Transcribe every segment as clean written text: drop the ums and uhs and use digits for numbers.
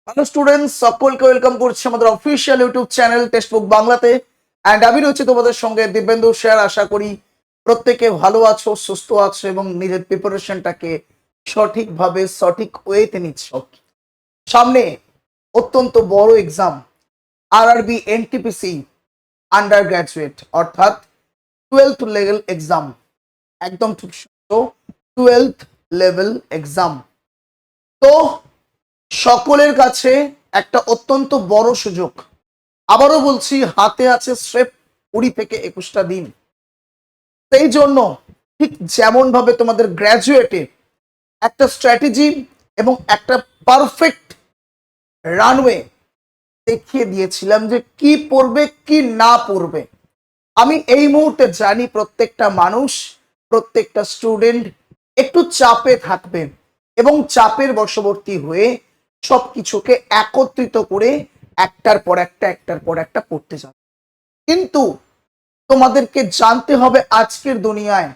Hello students, সকলকে welcome করছি আমাদের অফিসিয়াল ইউটিউব চ্যানেল টেক্সটবুক বাংলাতে। অ্যান্ড আমি রয়েছি তোমাদের সঙ্গে দিব্যেন্দু স্যার। আশা করি প্রত্যেকে ভালো আছো, সুস্থ আছো এবং নিজের প্রিপারেশনটাকে সঠিকভাবে সঠিক ওয়েতে নিচ্ছ। সামনে অত্যন্ত বড় exam, RRB NTPC under graduate অর্থাৎ 12th লেভেল এক্সাম। একদম ঠিক শুনছো, 12th লেভেল এক্সাম। তো সকলের কাছে একটা অত্যন্ত বড় সুযোগ। আবারও বলছি, হাতে আছে স্রেফ 20 থেকে 21টা দিন। সেই জন্য ঠিক যেমন ভাবে তোমাদের গ্র্যাজুয়েটে একটা স্ট্র্যাটেজি এবং একটা পারফেক্ট রানওয়ে দেখিয়ে দিয়েছিলাম যে কি পড়বে কি না পড়বে, আমি এই মুহূর্তে জানি প্রত্যেকটা মানুষ, প্রত্যেকটা স্টুডেন্ট একটু চাপে থাকবে এবং চাপের বশবর্তী হয়ে সবকিছুকে একত্রিত করে একটার পর একটা পড়তে যাবে। কিন্তু তোমাদেরকে জানতে হবে আজকের দুনিয়ায়,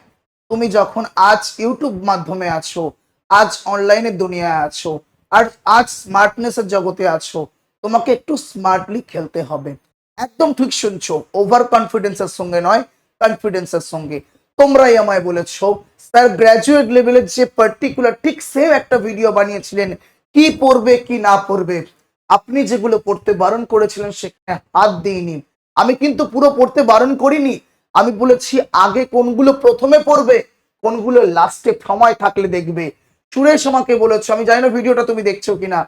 তুমি যখন আজ ইউটিউব মাধ্যমে আছো, আজ অনলাইনের দুনিয়ায় আছো, আর আজ স্মার্টনেসের জগতে আছো, তোমাকে একটু স্মার্টলি খেলতে হবে। একদম ঠিক শুনছো, ওভার কনফিডেন্সের সঙ্গে নয়, কনফিডেন্সের সঙ্গে। তোমরাই আমায় বলেছো স্যার গ্র্যাজুয়েট লেভেলের যে পার্টিকুলার ঠিক সেম একটা ভিডিও বানিয়েছিলেন কি পড়বে কি না পড়বে, আপনি যেগুলো পড়তে বারণ করেছিলেন সেখানে হাত দিইনি। আমি কিন্তু পুরো পড়তে বারণ করিনি, আমি বলেছি আগে কোনগুলো প্রথমে পড়বে, কোনগুলো লাস্টে সময় থাকলে দেখবে। সুরেশ আমাকে বলেছো, আমি জানি না ভিডিওটা তুমি দেখছো কিনা,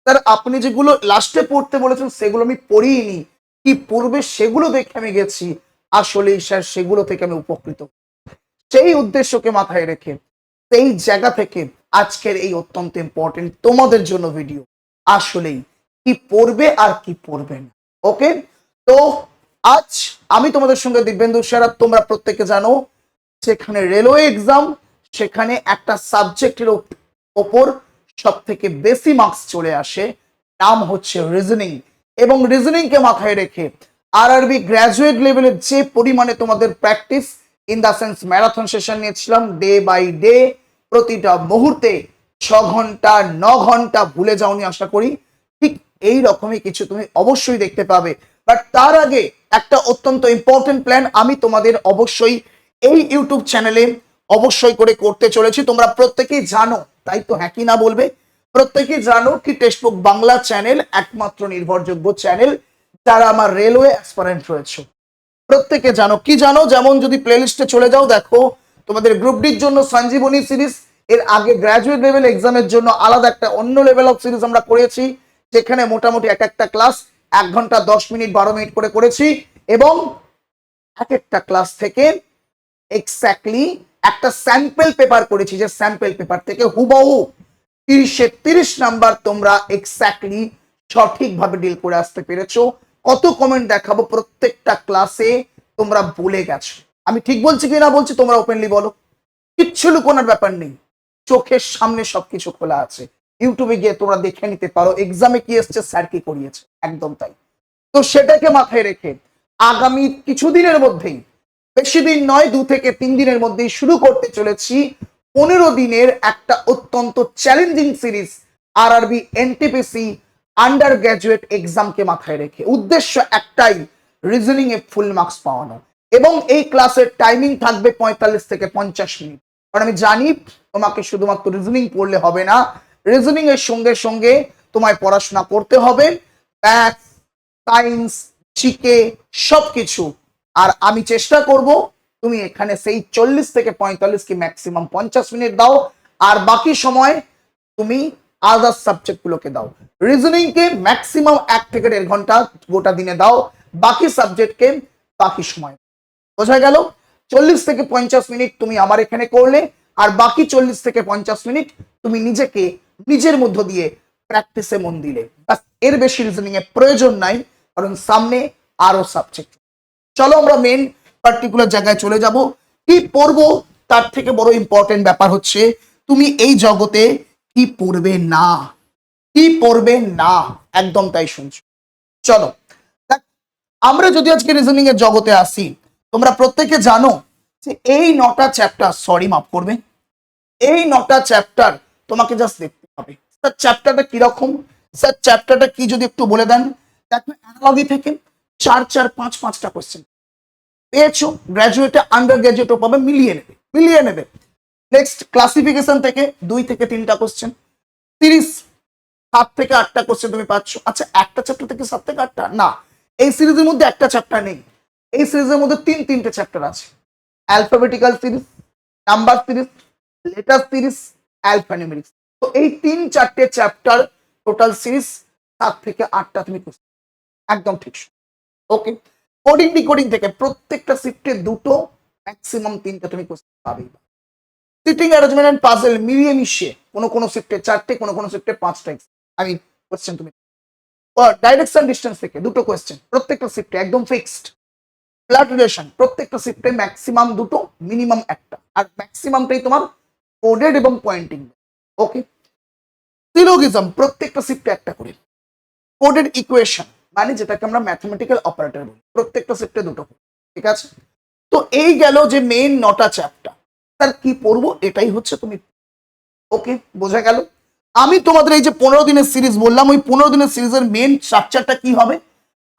স্যার আপনি যেগুলো লাস্টে পড়তে বলেছেন সেগুলো আমি পড়িনি, কি পড়বে সেগুলো দেখে আমি গেছি। আসলেই স্যার সেগুলো থেকে আমি উপকৃত। সেই উদ্দেশ্যকে মাথায় রেখে সেই জায়গা থেকে আজকের এই অত্যন্ত ইম্পর্টেন্ট তোমাদের জন্য ভিডিও। আসলেই কি পড়বে আর কি পড়বে না, ওকে? তো আজ আমি তোমাদের সঙ্গে দিব্যেন্দু স্যার, তোমরা প্রত্যেকে জানো যেখানে রেলওয়ে এক্সাম, সেখানে একটা সাবজেক্টের ওপর সব থেকে বেশি মার্কস চলে আসে, নাম হচ্ছে রিজনিং। এবং রিজনিং কে মাথায় রেখে আরআরবি গ্র্যাজুয়েট লেভেলের যে পরিমাণে তোমাদের practice in the sense marathon session নিয়েছিলাম ডে বাই ডে, প্রতিটা মুহূর্তে 6 ঘন্টা 9 ঘন্টা ভুলে যাওনি আশা করি। ঠিক এই রকমই কিছু তুমি অবশ্যই দেখতে পাবে। বাট তার আগে একটা অত্যন্ত ইম্পর্টেন্ট প্ল্যান আমি তোমাদের অবশ্যই এই ইউটিউব চ্যানেলে অবশ্যই করে করতে চলেছি। তোমরা প্রত্যেকেই জানো, তাই তো হ্যাঁ কি না বলবে, প্রত্যেকেই জানো কি টেক্সটবুক বাংলা চ্যানেল একমাত্র নির্ভরযোগ্য চ্যানেল যারা আমার রেলওয়ে অ্যাসপারেন্ট রয়েছে। প্রত্যেকে জানো কি জানো, যেমন যদি প্লেলিস্টে চলে যাও দেখো তোমাদের গ্রুপ ডির জন্য সঞ্জীবনী সিরিজ, এর আগে গ্র্যাজুয়েট লেভেল এক্সামের জন্য আলাদা একটা অন্য লেভেল অফ সিরিজ আমরা করেছি, যেখানে মোটামুটি এক একটা ক্লাস 1 ঘন্টা 10 মিনিট 12 মিনিট করে করেছি এবং এক একটা ক্লাস থেকে এক্স্যাক্টলি একটা স্যাম্পল পেপার করেছি, যে স্যাম্পল পেপার থেকে হুবহু 30 নাম্বার তোমরা এক্স্যাক্টলি সঠিকভাবে ডিল করে আসতে পেরেছো। কত কমেন্ট দেখাবো, প্রত্যেকটা ক্লাসে তোমরা বলে গেছো। আমি ঠিক বলছি কি না বলছি তোমরা ওপেনলি বলো, কিচ্ছু লুকোনোর ব্যাপার নেই, চোখের সামনে সবকিছু খোলা আছে। ইউটিউবে গিয়ে তোমরা দেখে নিতে পারো এক্সামে কি এসছে, স্যার কি করিয়েছে, একদম তাই। তো সেটাকে মাথায় রেখে আগামী কিছুদিনের মধ্যেই, বেশি দিন নয় 2 থেকে 3 দিনের মধ্যেই শুরু করতে চলেছি 15 দিনের একটা অত্যন্ত challenging series RRB NTPC undergraduate এক্সামকে মাথায় রেখে। উদ্দেশ্য একটাই, রিজনিং এ ফুল মার্কস পাওয়ানো। এবং এই ক্লাসের টাইমিং থাকবে 45 থেকে 50 মিনিট, কারণ আমি জানি তোমাকে শুধুমাত্র রিজনিং পড়লে হবে না, রিজনিং এর সঙ্গে সঙ্গে তোমায় পড়াশোনা করতে হবে ম্যাথ, সায়েন্স, জিকে সবকিছু। আর আমি চেষ্টা করব তুমি এখানে সেই 40 থেকে 45 কি ম্যাক্সিমাম 50 মিনিট দাও, আর বাকি সময় তুমি আদার সাবজেক্ট গুলোকে দাও। রিজনিং কে ম্যাক্সিমাম 1 থেকে 1.5 ঘন্টা গোটা দিনে দাও, বাকি সাবজেক্টকে বাকি সময়। বোঝা গেল? 40 থেকে 50 মিনিট তুমি আমার এখানে করলে, আর বাকি 40 থেকে 50 মিনিট তুমি নিজেকে নিজের মধ্য দিয়ে প্র্যাকটিসে মন দিলে। এর বেশি রিজনিং এর প্রয়োজন নাই, কারণ সামনে আরো সাবজেক্ট। চলো আমরা মেন পার্টিকুলার জায়গায় চলে যাব। কি পড়বো তার থেকে বড় ইম্পর্টেন্ট ব্যাপার হচ্ছে তুমি এই জগতে কি পড়বে না, কি পড়বে না, একদম তাই শুনছো। চলো আমরা যদি আজকে রিজনিং এর জগতে আসি, তোমরা প্রত্যেকে জানো যে এই 9টা চ্যাপ্টার, সরি মাফ করবে, এই 9টা চ্যাপ্টার তোমাকে জাস্ট দেখতে হবে। চ্যাপ্টারটা কিরকম, স্যার চ্যাপ্টারটা কি যদি একটু বলে দেন। দেখো অ্যানালজি থেকে 4 4 5 5টা কোশ্চেন পেয়েছো, গ্র্যাজুয়েটে আন্ডার গ্র্যাজুয়েটও পাবে, মিলিয়ে নেবে। নেক্সট ক্লাসিফিকেশন থেকে 2 থেকে 3টা কোশ্চেন, 30 7 থেকে 8টা কোশ্চেন তুমি পাচ্ছ। আচ্ছা একটা চ্যাপ্টার থেকে 7 থেকে 8টা না, এই সিরিজের মধ্যে একটা চ্যাপ্টার নেই, এই সিরিজের মধ্যে 3 3টে চ্যাপ্টার আছে। Alphabetical series, number series, letter series, alphanumerics. তো এই 3 4টে চ্যাপ্টার টোটাল সিরিজ 7 থেকে 8টা তুমি একদম ঠিক। ওকে, কোডিং ডিকোডিং থেকে প্রত্যেকটা শিফটে 2টো ম্যাক্সিমাম 3টে তুমি কোশ্চেন পাবেই। সিটিং অ্যারেঞ্জমেন্ট এন্ড পাজল মিলিয়ে মিশিয়ে কোনো শিফটে 4টে, কোনো শিফটে 5টা আমি কোশ্চেন তুমি। ডাইরেকশন ডিস্টেন্স থেকে 2টো কোশ্চেন প্রত্যেকটা শিফটে একদম ফিক্সড। ব্লাড রিলেশন প্রত্যেকটা শিফটে ম্যাক্সিমাম 2টো, মিনিমাম একটা, আর ম্যাক্সিমামটাই তোমার কোডেড এবং পয়েন্টিং। ওকে, সিলোজিজম প্রত্যেকটা শিফটে একটা করে। কোডেড ইকুয়েশন মানে যেটাকে আমরা ম্যাথমেটিক্যাল অপারেটর বলি, প্রত্যেকটা শিফটে 2টো। ঠিক আছে, তো এই গেল যে মেইন 9টা চ্যাপ্টার। স্যার কি পড়বো এটাই হচ্ছে তুমি। ওকে, বোঝা গেল। আমি তোমাদের এই যে 15 দিনের সিরিজ বললাম, ওই 15 দিনের সিরিজের মেইন স্ট্রাকচারটা কি হবে,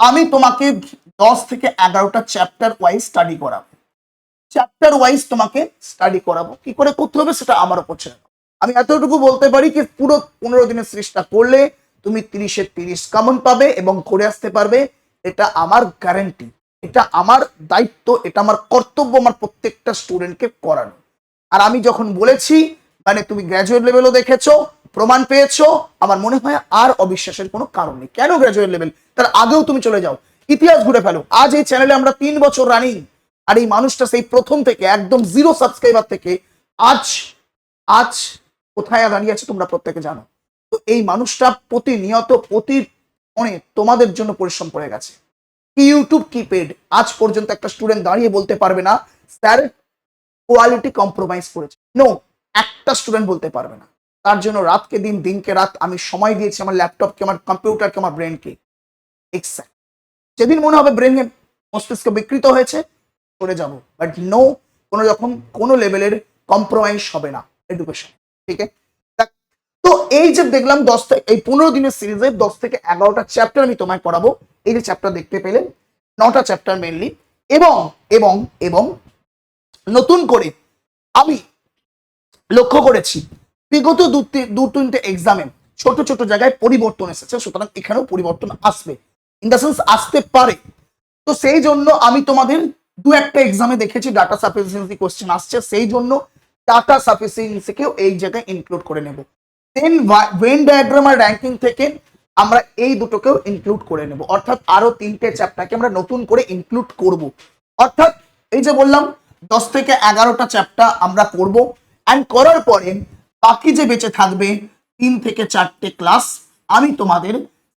আমি তোমাকে 10 থেকে 11টা চ্যাপ্টার ওয়াইজ স্টাডি করাবো। চ্যাপ্টার ওয়াইজ তোমাকে স্টাডি করাবো, কি করে করতে হবে সেটা আমার উপর ছেড়ে দাও। আমি এতটুকু বলতে পারি কি পুরো 15 দিনের সিরিজটা করলে তুমি 30-এ 30 কমন পাবে এবং করে আসতে পারবে। এটা আমার গ্যারান্টি, এটা আমার দায়িত্ব, এটা আমার কর্তব্য আমার প্রত্যেকটা স্টুডেন্টকে করানো। আর আমি যখন বলেছি মানে তুমি গ্র্যাজুয়েট লেভেলও দেখেছো, প্রমাণ পেয়েছো, আমার মনে হয় আর অবিশ্বাসের কোনো কারণ নেই। কেন গ্র্যাজুয়েট লেভেল, তার আগেও তুমি চলে যাও, ইতিহাস ঘুরে ফেলো। আজ এই চ্যানেলে আমরা 3 বছর রানিং, আর এই মানুষটা সেই প্রথম থেকে একদম 0 সাবস্ক্রাইবার থেকে আজ আজ কোথায় দাঁড়িয়ে আছে তোমরা প্রত্যেকে জানো। তো এই মানুষটা প্রতিনিয়ত অনেক তোমাদের জন্য পরিশ্রম করে গেছে। কি ইউটিউব কি পেড, আজ পর্যন্ত একটা স্টুডেন্ট দাঁড়িয়ে বলতে পারবে না স্যার কোয়ালিটি কম্প্রোমাইজ করেছে, নো, একটা স্টুডেন্ট বলতে পারবে না। তার জন্য রাতকে দিন, দিনকে রাত আমি সময় দিয়েছি আমার ল্যাপটপকে, আমার কম্পিউটারকে, আমার ব্রেনকে। এক্সাক্ট যেদিন মনে হবে ব্রেন মস্তিষ্ক বিকৃত হয়েছে করে যাব, বাট নো, যখন কোনো লেভেলের কম্প্রোমাইজ হবে না এডুকেশন। ঠিক আছে, তো এই যে দেখলাম 10 থেকে এই 15 দিনের সিরিজে 10 থেকে 11টা চ্যাপ্টার আমি তোমায় পড়াবো। এই যে চ্যাপ্টার দেখতে পেলে 9টা চ্যাপ্টার মেনলি, এবং এবং এবং নতুন করে আমি লক্ষ্য করেছি বিগত 2-3টে এক্সামে ছোট ছোট জায়গায় পরিবর্তন এসেছে, সুতরাং এখানেও পরিবর্তন আসবে, ইন দ্য সেন্স আসতে পারে। তো সেই জন্য আমি তোমাদের 2-1টা এক্সামে দেখেছি ডাটা সাফিসিয়েন্সি কোশ্চেন আসছে, সেই জন্য ডাটা সাফিসিয়েন্সিকেও এই জায়গায় ইনক্লুড করে নেব। দেন ভেন ডায়াগ্রাম আর র্যাঙ্কিং থেকে আমরা এই দুটোকেও ইনক্লুড করে নেব, অর্থাৎ আরো 3টে চ্যাপ্টারকে আমরা নতুন করে ইনক্লুড করব। অর্থাৎ এই যে বললাম 10 থেকে 11টা চ্যাপ্টার আমরা করব, অ্যান্ড করার পরে বাকি যে বেঁচে থাকবে 3 থেকে 4টে ক্লাস আমি তোমাদের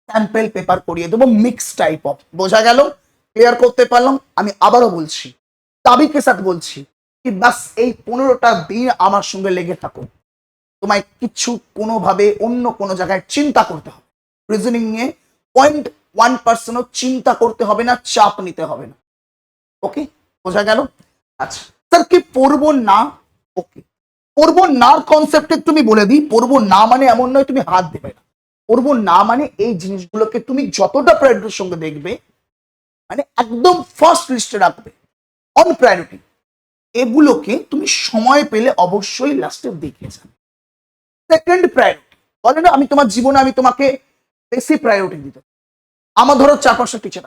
স্যাম্পল পেপার করিয়ে দেবো, মিক্স টাইপ অফ। বোঝা গেল, ক্লিয়ার করতে পারলাম। আমি আবারও বলছি, দাবিকে সাথে বলছি কি বাস এই 15টা দিন আমার সঙ্গে লেগে থাকো, তোমায় কিছু কোনোভাবে অন্য কোনো জায়গায় চিন্তা করতে হবে, রিজনিং নিয়ে 0.1%ও চিন্তা করতে হবে না, চাপ নিতে হবে না। ওকে, বোঝা গেল। আচ্ছা স্যার কি পড়বো না, ওকে, পড়বো না কনসেপ্টে তুমি বলে দিই, পড়বো না মানে এমন নয় তুমি হাত দেবে না, পড়বো না মানে এই জিনিসগুলোকে তুমি যতটা প্রায়োরিটির সঙ্গে দেখবে, মানে একদম ফার্স্ট লিস্টে রাখবে অন প্রায়োরিটি, এগুলোকে তুমি সময় পেলে অবশ্যই লাস্টে দেখে যাবে। সেকেন্ড প্রায়োরিটি বলে না, আমি তোমার জীবনে আমি তোমাকে বেশি প্রায়োরিটি দিতে, আমার ধরো 4-5টা টিচার,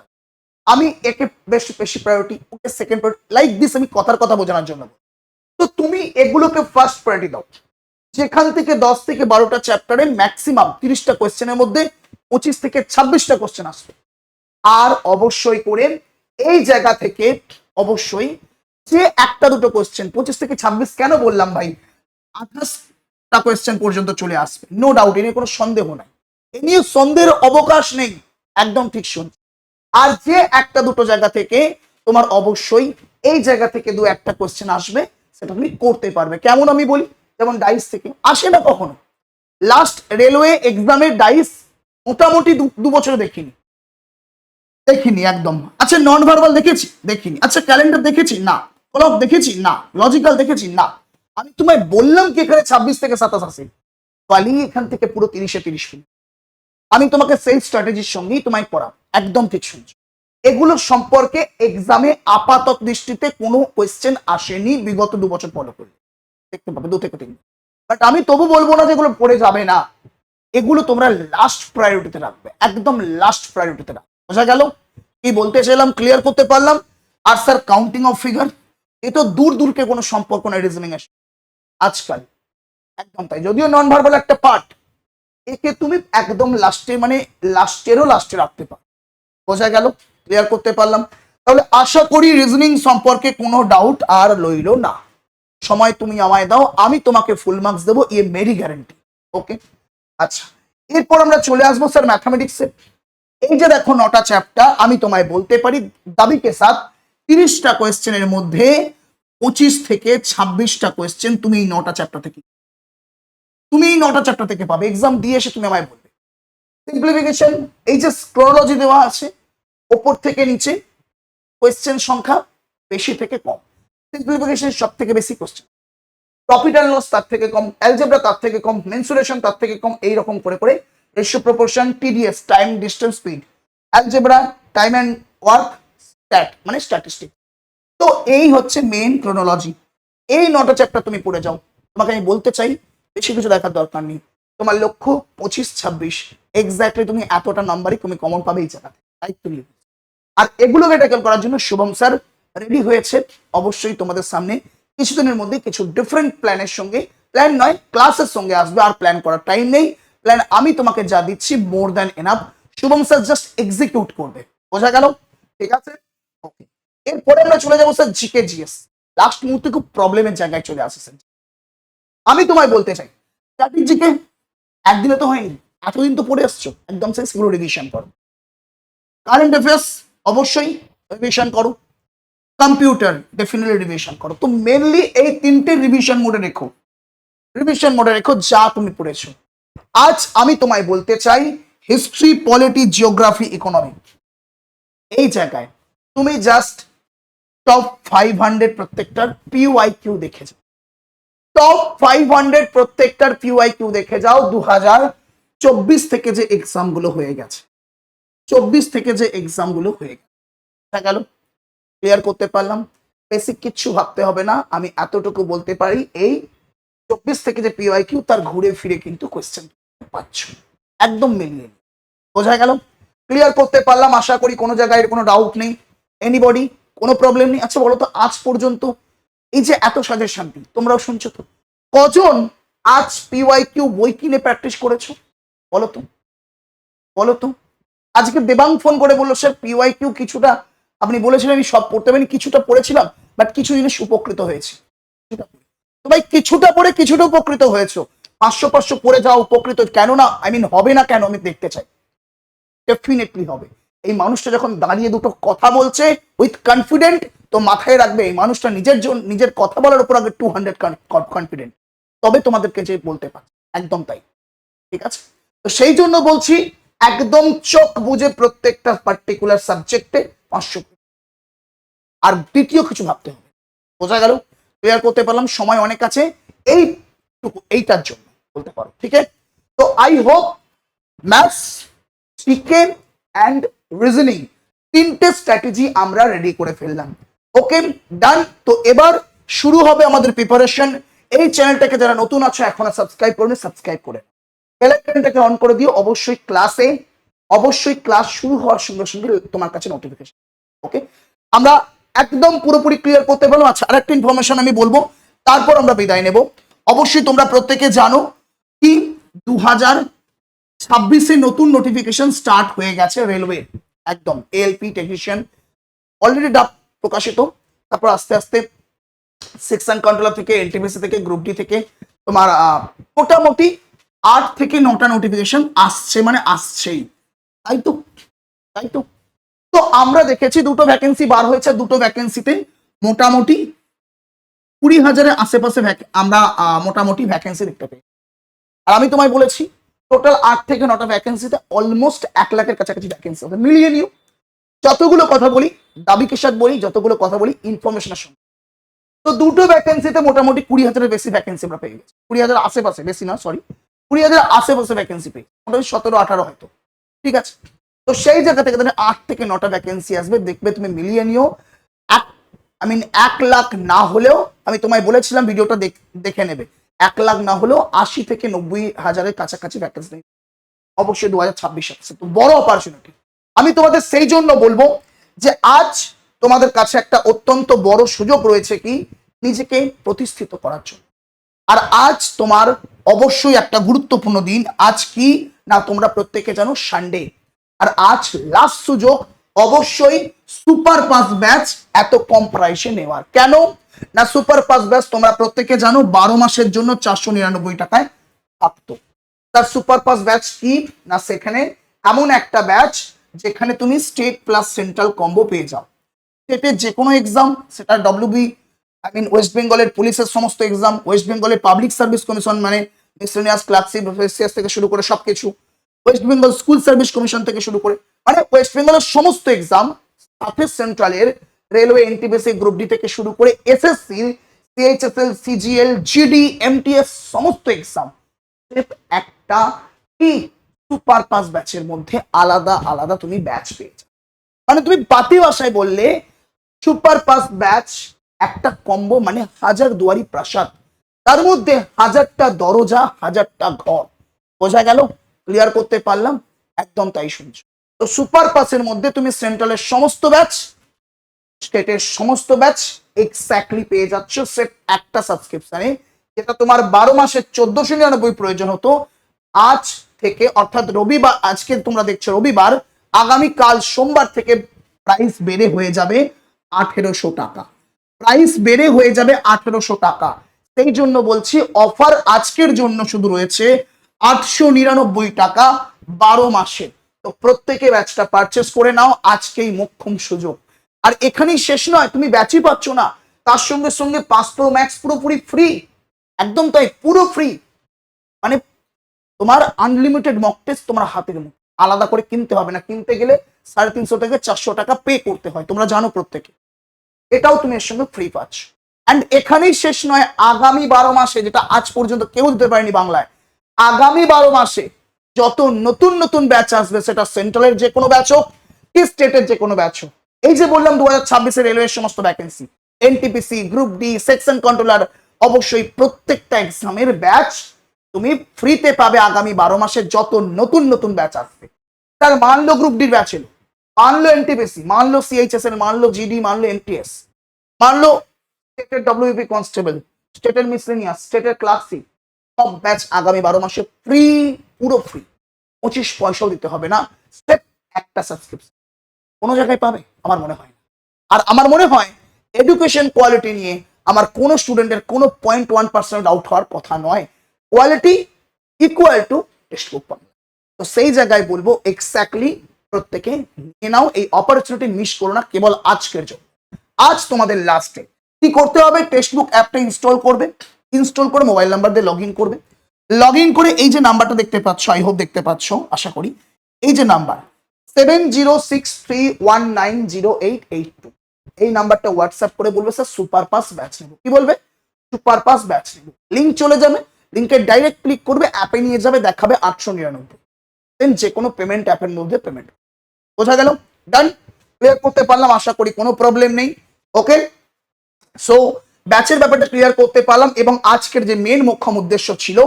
আমি একে বেশি বেশি priority, okay second priority, like this, আমি কথার কথা বোঝানোর জন্য। তো তুমি এগুলোকে ফার্স্ট প্রায়োরিটি দাও, যেখান থেকে 10 থেকে 12টা চ্যাপ্টারে ম্যাক্সিমাম 30টা কোয়েশ্চেনের মধ্যে 25 থেকে 26টা কোয়েশ্চেন আসবে। আর অবশ্যই করে এই জায়গা থেকে অবশ্যই যে একটা দুটো কোয়েশ্চেন 25 থেকে 26 কেন বললাম ভাই, 28টা কোয়েশ্চেন পর্যন্ত চলে আসবে, নো ডাউট, এ নিয়ে কোনো সন্দেহ নাই, এ নিয়ে সন্দেহের অবকাশ নেই, একদম ঠিক শুনছি। আর যে একটা দুটো জায়গা থেকে তোমার অবশ্যই এই জায়গা থেকে 2-1টা কোয়েশ্চেন আসবে, সেটা তুমি করতে পারবে। কেমন আমি বলি, যেমন ডাইস থেকে আসে না কখনো, লাস্ট রেলওয়ে এক্সামের ডাইস মোটামুটি 2 বছরে দেখিনি একদম। আচ্ছা নন ভার্বাল দেখেছি, দেখিনি। আচ্ছা ক্যালেন্ডার দেখেছি, না। ক্লক দেখেছি, না। লজিক্যাল দেখেছি, না। আমি তোমায় বললাম কি এখানে 26 থেকে 27 আসে, পালি এখান থেকে পুরো 30-এ 30 ফিল। আমি তোমাকে সেলস স্ট্র্যাটেজির সঙ্গেই তোমায় পড়াবো, একদম ঠিক শুনছো। এগুলো সম্পর্কে এক্সামে আপাতত দৃষ্টিতে কোনো কোয়েশ্চেন আসেনি বিগত 2 বছর ফলো করে, দেখতে পাবে 2 থেকে 3। বাট আমি তবু বলবো না যেগুলো পড়ে যাবে না, এগুলো তোমরা লাস্ট প্রায়োরিটিতে রাখবে, একদম লাস্ট প্রায়োরিটিতে রাখবে। বোঝা গেল কি বলতে চাইলাম? ক্লিয়ার করতে পারলাম? আর স্যার কাউন্টিং অফ ফিগার, এ তো দূর দূরকে কোনো সম্পর্ক নাই রিজনিং এর আজকাল, একদম তাই। যদিও নন ভার্বাল একটা পার্ট, একে তুমি একদম লাস্টে, মানে লাস্টেরও লাস্টে রাখতে পারো। বোঝা গেল? ক্লিয়ার করতে পারলাম? তাহলে আশা করি রিজনিং সম্পর্কে কোনো ডাউট আর লইল না। সময় তুমি আমায় দাও, আমি তোমাকে ফুল মার্কস দেবো, ইয়ে মেরি গ্যারেন্টি। ওকে, আচ্ছা, এরপর আমরা চলে আসবো স্যার ম্যাথামেটিক্সে। এই যে দেখো 9টা চ্যাপ্টার, আমি তোমায় বলতে পারি দাবি কে সাথ 30টা কোয়েশ্চেনের মধ্যে 25 থেকে 26টা কোয়েশ্চেন তুমি এই 9টা চ্যাপ্টার থেকে, তুমি এই 9টা চ্যাপ্টার থেকে পাবে। এক্সাম দিয়ে এসে তুমি আমায় বলবে সিম্পলিফিকেশন, এই যে স্ক্রোলজি দেওয়া আছে ওপর থেকে নিচে, কোয়েশ্চেন সংখ্যা বেশি থেকে কম, সিম্পলিফিকেশন সব থেকে বেশি কোয়েশ্চেন, প্রফিট অ্যান্ড লস তার থেকে কম, অ্যালজেব্রা তার থেকে কম, মেনসুরেশন তার থেকে কম, এইরকম করে করে ratio, proportion, TDS, time, distance, speed, algebra, time and work, stat মানে স্ট্যাটিস্টিক। তো এই হচ্ছে মেন ক্রোনোলজি। এই 9টা চ্যাপ্টার তুমি পড়ে যাও। তোমাকে আমি বলতে চাই বেশি কিছু দেখার দরকার নেই। তোমার লক্ষ্য 25-26, এক্স্যাক্টলি তুমি এতটা নাম্বারই তুমি কমন পাবে এই জায়গাতে, তাই তুমি। আর এগুলোকে ট্যাকেল করার জন্য শুভম স্যার রেডি হয়েছে অবশ্যই তোমাদের সামনে কিছুদিনের মধ্যে কিছু ডিফারেন্ট প্ল্যানের সঙ্গে, প্ল্যান নয় ক্লাসের সঙ্গে আসবে। আর প্ল্যান করার টাইম নেই, প্ল্যান আমি তোমাকে যা দিচ্ছি more than enough, Shubham sir just execute করবে। বোঝা গেল? ঠিক আছে, ওকে। এরপরে আমরা চলে যাবো স্যার জিকে জিএস। লাস্ট মুহূর্তে খুব প্রবলেমের জায়গায় চলে আসে স্যার। আমি তোমায় বলতে চাই স্ট্র্যাটেজিকে একদিনে তো হয়নি, এতদিন তো পড়ে আসছো, একদম সেই সেগুলো রিভিশন করো। কারেন্ট অ্যাফেয়ার্স অবশ্যই রিভিশন করো, কম্পিউটার ডেফিনেটলি রিভিশন করো। তো মেনলি এই 3টে রিভিশন মোডে রেখো, রিভিশন মোডে রেখো যা তুমি পড়েছো। আজ আমি তোমায় বলতে চাই হিস্ট্রি, পলিটি, জিওগ্রাফি, ইকোনমি, এই জায়গায় তুমি জাস্ট টপ 500 প্রত্যেকটার পিওয়াইকিউ দেখে যাও। টপ 500 প্রত্যেকটার পিওয়াইকিউ দেখে যাও। 2024 থেকে যে এক্সাম গুলো হয়ে গেছে, 24 থেকে যে এক্সাম গুলো হয়ে গেল, ক্লিয়ার করতে পারলাম? বেসিক কিচ্ছু ভাবতে হবে না, আমি এতটুকু বলতে পারি এই 24 থেকে যে পিওয়াইকিউ তার ঘুরে ফিরে কিন্তু কোয়েশ্চেন পাচ্ছ, একদম মিলিয়ে। বোঝা গেল? ক্লিয়ার করতে পারলাম? আশা করি কোনো জায়গায় কোনো ডাউট নেই, এনিবডি কোনো প্রবলেম নেই। আচ্ছা বলো তো, আজ পর্যন্ত এই যে এত সাজেশন তোমরাও শুনছো তো, কজন আজ পিওয়াইকিউ বই কিনে প্র্যাকটিস করেছো? বলো তো, বলো তো। আজকে দেবাং ফোন করে বললো স্যার পিওয়াইকিউ কিছুটা আপনি বলেছিলেন আমি সব পড়তে পারিনি, কিছুটা পড়েছিলাম বাট কিছু জিনিস উপকৃত হয়েছে। তো ভাই কিছুটা পড়ে কিছুটা উপকৃত হয়েছো, 500 পড়ে যাওয়া উপকৃত কেন না, আই মিন হবে না কেন, আমি দেখতে চাই। ডেফিনেটলি হবে। এই মানুষটা যখন দাঁড়িয়ে দুটো কথা বলছে উইথ কনফিডেন্ট, তো মাথায় রাখবে এই মানুষটা নিজের জন্য, নিজের কথা বলার উপর আগে 200 কনফিডেন্ট, তবে তোমাদেরকে যে বলতে পারে, একদম তাই। ঠিক আছে, তো সেই জন্য বলছি একদম চোখ বুঝে প্রত্যেকটা পার্টিকুলার সাবজেক্টে 500, আর দ্বিতীয় কিছু ভাবতে হবে। বোঝা গেল? ক্লিয়ার করতে পারলাম? সময় অনেক আছে এইটার জন্য বলতে পারো। ঠিক আছে, তো I hope maths, GK and reasoning 3টে স্ট্র্যাটেজি আমরা রেডি করে ফেললাম। ওকে, ডান। তো এবার শুরু হবে আমাদের প্রিপারেশন। এই চ্যানেলটাকে যারা নতুন আছো এখনো সাবস্ক্রাইব করুন, সাবস্ক্রাইব করে বেল আইকনটাকে অন করে দিও। অবশ্যই ক্লাস শুরু হওয়ার সঙ্গে সঙ্গে তোমার কাছে নোটিফিকেশন। ওকে, আমরা একদম পুরোপুরি ক্লিয়ার করতে পারলাম। আচ্ছা, আরেকটা ইনফরমেশন আমি বলবো, তারপর আমরা বিদায় নেব। অবশ্যই তোমরা প্রত্যেকে জানো কি 2026 নতুন নোটিফিকেশন স্টার্ট হয়ে গেছে রেলওয়ে, একদম এএলপি টেকনিশিয়ান অলরেডি ডাক প্রকাশিত। তারপর আস্তে আস্তে সেকশন কন্ট্রোলার থেকে, এনটিপিসি থেকে, গ্রুপ ডি থেকে তোমার মোটামুটি 8 থেকে 9টা নোটিফিকেশন আসছে, মানে আসছেই, তাই তো, তাই তো। তো আমরা দেখেছি 2টো ভ্যাকেন্সি বার হয়েছে, 2টো ভ্যাকেন্সিতে মোটামুটি 20,000-এর আশেপাশে আমরা মোটামুটি ভ্যাকেন্সি দেখতে পাই। আর আমি তোমায় বলেছি টোটাল 8 থেকে 9টা ভ্যাকেন্সিতে অলমোস্ট 1 লাখের কাছাকাছি ভ্যাকেন্সি হবে। মিলিয়ে নিও, যতগুলো কথা বলি দাবিকে সাথে বলি, যতগুলো কথা বলি ইনফরমেশনের সঙ্গে। তো 2টো ভ্যাকেন্সিতে মোটামুটি 20,000-এর বেশি ভ্যাকেন্সি আমরা পেয়ে গেছি, 20,000 আশেপাশে, বেশি না সরি, 20,000 আশেপাশে ভ্যাকেন্সি পেয়ে মোটামুটি 17-18 হয়তো, ঠিক আছে, তো সেই জায়গা থেকে তাহলে 8 থেকে 9টা ভ্যাকেন্সি আসবে, দেখবে তুমি মিলিয়ে নিও। 1 লাখ না হলেও, আমি তোমায় বলেছিলাম ভিডিওটা দেখে নেবে, 1 লাখ না হলেও 80 থেকে 90,000-এর কাছাকাছি ভ্যাকেন্সি অবশ্যই 2026 সালে, তো বড় অপরচুনিটি। আমি তোমাদের সেই জন্য বলবো যে আজ তোমাদের কাছে একটা অত্যন্ত বড় সুযোগ রয়েছে কি নিজেকে প্রতিষ্ঠিত করার জন্য। আর আজ তোমার অবশ্যই একটা গুরুত্বপূর্ণ দিন। আজ কি না, তোমরা প্রত্যেকে জানো সানডে, আর আজ লাস্ট সুযোগ অবশ্যই সুপার পাস ব্যাচ এত কম প্রাইসে নেওয়ার। কেন না, সুপার পাস ব্যাচ তোমরা প্রত্যেকে জানো 12 মাসের জন্য 499 টাকায় থাকতো। তার সুপার পাস ব্যাচ কি না, সেখানে এমন একটা ব্যাচ যেখানে তুমি স্টেট প্লাস সেন্ট্রাল কম্বো পেয়ে যাও। স্টেটের যে কোনো এক্সাম, সেটা ডব্লিউবি ওয়েস্ট বেঙ্গলের পুলিশের সমস্ত এক্সাম, ওয়েস্ট বেঙ্গলের পাবলিক সার্ভিস কমিশন মানে মিসেলিনিয়াস ক্লার্কশিপ থেকে শুরু করে সবকিছু, West Bengal school service commission থেকে শুরু করে মানে ওয়েস্ট বেঙ্গলের সমস্ত এক্সাম, সাথে সেন্ট্রালের রেলওয়ে, এনটিপিসি, গ্রুপ ডি থেকে শুরু করে SSC, CHSL, CGL, GD, MTS সমস্ত এক্সাম একটা কি সুপার পাস ব্যাচের মধ্যে আলাদা আলাদা তুমি ব্যাচ পেয়েছো। মানে তুমি বাতি ভাষায় বললে সুপার পাস ব্যাচ একটা কম্বো মানে 1000 দুয়ারি প্রাসাদ, তার মধ্যে 1000টা দরজা, 1000টা ঘর। বোঝা গেল? ক্লিয়ার করতে পারলাম? একদম তাই শুনছো। তো সুপার পাসের মধ্যে তুমি সেন্ট্রালের সমস্ত ব্যাচ, স্টেটের সমস্ত ব্যাচ এক্স্যাক্টলি পেয়ে যাচ্ছ সেট একটা সাবস্ক্রিপশনে, যেটা তোমার 12 মাসের 1499 প্রয়োজন হতো। আজ থেকে অর্থাৎ রবিবার, আজকে তোমরা দেখছো রবিবার, আগামীকাল সোমবার থেকে প্রাইস বেড়ে হয়ে যাবে 1800 টাকা। প্রাইস বেড়ে হয়ে যাবে 1800 টাকা। সেই জন্য বলছি অফার আজকের জন্য শুধু রয়েছে 899 টাকা 12 মাসে। তো প্রত্যেকে ব্যাচটা পারচেস করে নাও, আজকেই মোক্ষম সুযোগ। আর এখানেই শেষ নয়, তুমি ব্যাচই পাচ্ছ না, তার সঙ্গে সঙ্গে 5 প্রো ম্যাক্স পুরোপুরি ফ্রি, একদম তাই, পুরো ফ্রি। মানে তোমার আনলিমিটেড মক টেস্ট তোমার হাতের মুখ, আলাদা করে কিনতে হবে না। কিনতে গেলে 350 থেকে 400 টাকা পে করতে হয়, তোমরা জানো প্রত্যেকে। এটাও তুমি এর সঙ্গে ফ্রি পাচ্ছ। অ্যান্ড এখানেই শেষ নয়, আগামী 12 মাসে, যেটা আজ পর্যন্ত কেউ দিতে পারেনি বাংলায়, আগামী 12 মাসে যত নতুন নতুন ব্যাচ আসবে, সেটা সেন্ট্রালের যে কোনো ব্যাচ হোক কি স্টেটের যে কোনো ব্যাচ হোক, এই যে বললাম 2026 রেলওয়ের সমস্ত vacancy, NTPC, group D, section controller, অবশ্যই প্রত্যেকটা এক্সামের ব্যাচ তুমি ফ্রিতে পাবে আগামী 12 মাসে যত নতুন নতুন ব্যাচ আসবে। তার মানলো গ্রুপ ডির ব্যাচ এলো, মানলো এনটিপিসি, মানলো সিএইচএসএল, মানলো জিডি, মানলো এমটিএস, মানলো স্টেটের ডব্লিউপি কনস্টেবল, স্টেটের মিসলেনিয়াস, স্টেটের ক্লার্কশিপ, সব ব্যাচ আগামী 12 মাসে ফ্রি, পুরো ফ্রি, 25 পয়সাও দিতে হবে না। স্টেপ একটা সাবস্ক্রিপশন কোনো জায়গায় পাবে আমার মনে হয়। আর আমার মনে হয় এডুকেশন কোয়ালিটি নিয়ে আমার কোনো স্টুডেন্টের কোনো 0.1% ডাউট হওয়ার কথা নয়। Quality equal to text book পাবে। তো সেই জায়গায় বলবো এক্স্যাক্টলি প্রত্যেকে নিয়ে নাও, এই অপরচুনিটি মিস করো না কেবল আজকের জন্য। আজ তোমাদের লাস্টে কি করতে হবে, টেক্সট বুক অ্যাপটা ইনস্টল করবে, ইনস্টল করে মোবাইল নাম্বার দিয়ে লগ ইন করবে। লগ ইন করে এই যে নাম্বারটা দেখতে পাচ্ছ, আই হোপ দেখতে পাচ্ছ, আশা করি, এই যে নাম্বার 7063190882, এই নাম্বারটা হোয়াটসঅ্যাপ করে বলবে স্যার সুপার পাস ব্যাচ নেব। কি বলবে? সুপার পাস ব্যাচ নেব। লিঙ্ক চলে যাবে, লিঙ্কে ডাইরেক্ট ক্লিক করবে, অ্যাপে নিয়ে যাবে, দেখাবে 899, দেন যে কোনো পেমেন্ট অ্যাপের মধ্যে পেমেন্ট। বোঝা গেল? ডান? ক্লিয়ার করতে পারলাম আশা করি, কোনো প্রবলেম নেই। ওকে, সো ব্যাচের ব্যাপারটা ক্লিয়ার করতে পারলাম, এবং আজকের যে মেন মোক্ষম উদ্দেশ্য ছিল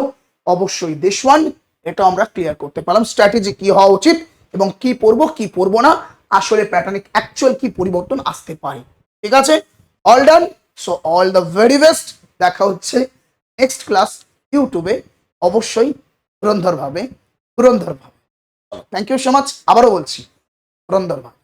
অবশ্যই দেশ ওয়ান, এটা আমরা ক্লিয়ার করতে পারলাম। স্ট্র্যাটেজি কি হওয়া উচিত এবং কি পড়বো কি পড়বো না, আসলে প্যাটার্নে অ্যাকচুয়াল কি পরিবর্তন আসতে পারে। ঠিক আছে, all done. So all the very best. দেখা হচ্ছে নেক্সট ক্লাস ইউটিউবে, অবশ্যই ধুরন্ধর ভাবে। Thank you so much. আবারও বলছি, ধুরন্ধর ভাবে।